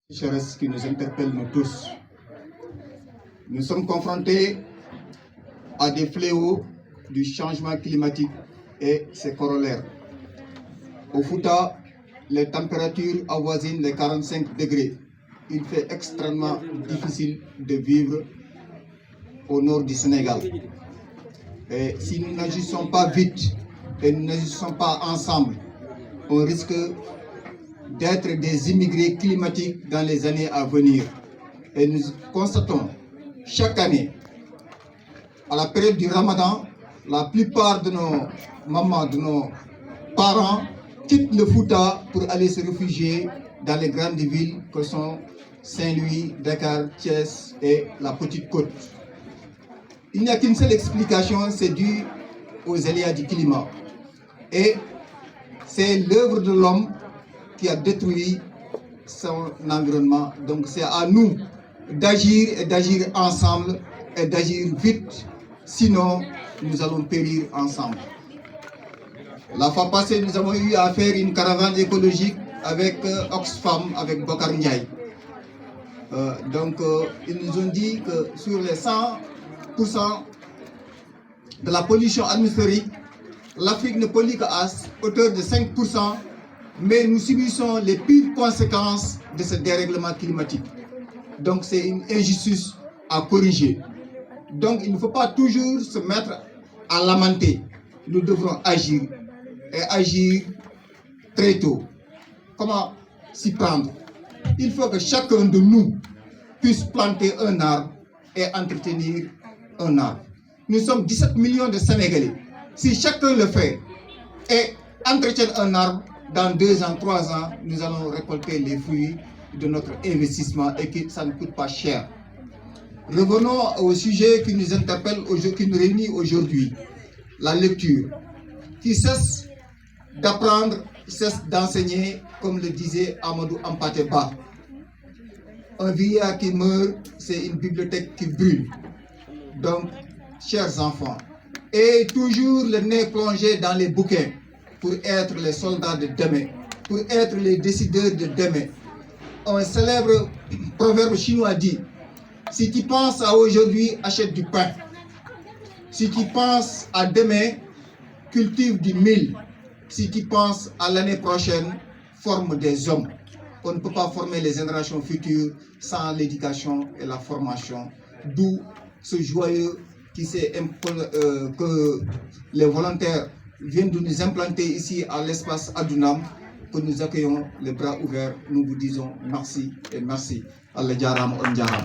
sécheresse qui nous interpelle nous tous. Nous sommes confrontés à des fléaux du changement climatique et ses corollaires. Au Fouta, les températures avoisinent les 45 degrés. Il fait extrêmement difficile de vivre au nord du Sénégal. Et si nous n'agissons pas vite et nous n'agissons pas ensemble, on risque d'être des immigrés climatiques dans les années à venir. Et nous constatons chaque année, à la période du Ramadan, la plupart de nos mamans, de nos parents quittent le Fouta pour aller se réfugier dans les grandes villes que sont Saint-Louis, Dakar, Thiès et la Petite Côte. Il n'y a qu'une seule explication, c'est dû aux aléas du climat. Et c'est l'œuvre de l'homme qui a détruit son environnement. Donc c'est à nous d'agir et d'agir ensemble et d'agir vite, sinon nous allons périr ensemble. La fois passée, nous avons eu à faire une caravane écologique avec Oxfam, avec Bokar Ndiaye. Ils nous ont dit que sur les 100% de la pollution atmosphérique, l'Afrique ne pollue qu'à hauteur de 5%, mais nous subissons les pires conséquences de ce dérèglement climatique. Donc c'est une injustice à corriger. Donc il ne faut pas toujours se mettre à lamenter. Nous devrons agir et agir très tôt. Comment s'y prendre? Il faut que chacun de nous puisse planter un arbre et entretenir un arbre. Nous sommes 17 millions de Sénégalais. Si chacun le fait et entretient un arbre, dans 2 ans, 3 ans, nous allons récolter les fruits de notre investissement et que ça ne coûte pas cher. Revenons au sujet qui nous interpelle, qui nous réunit aujourd'hui, la lecture. Qui cesse d'apprendre, cesse d'enseigner, comme le disait Amadou Hampâté Bâ. Un vieillard qui meurt, c'est une bibliothèque qui brûle. Donc, chers enfants, et toujours le nez plongé dans les bouquins pour être les soldats de demain, pour être les décideurs de demain. Un célèbre proverbe chinois dit: si tu penses à aujourd'hui, achète du pain. Si tu penses à demain, cultive du mil. Si tu penses à l'année prochaine, forme des hommes. On ne peut pas former les générations futures sans l'éducation et la formation. D'où ce joyeux que les volontaires viennent de nous implanter ici à l'espace Adunam, que nous accueillons les bras ouverts. Nous vous disons merci et merci. Allah jaram on jaram.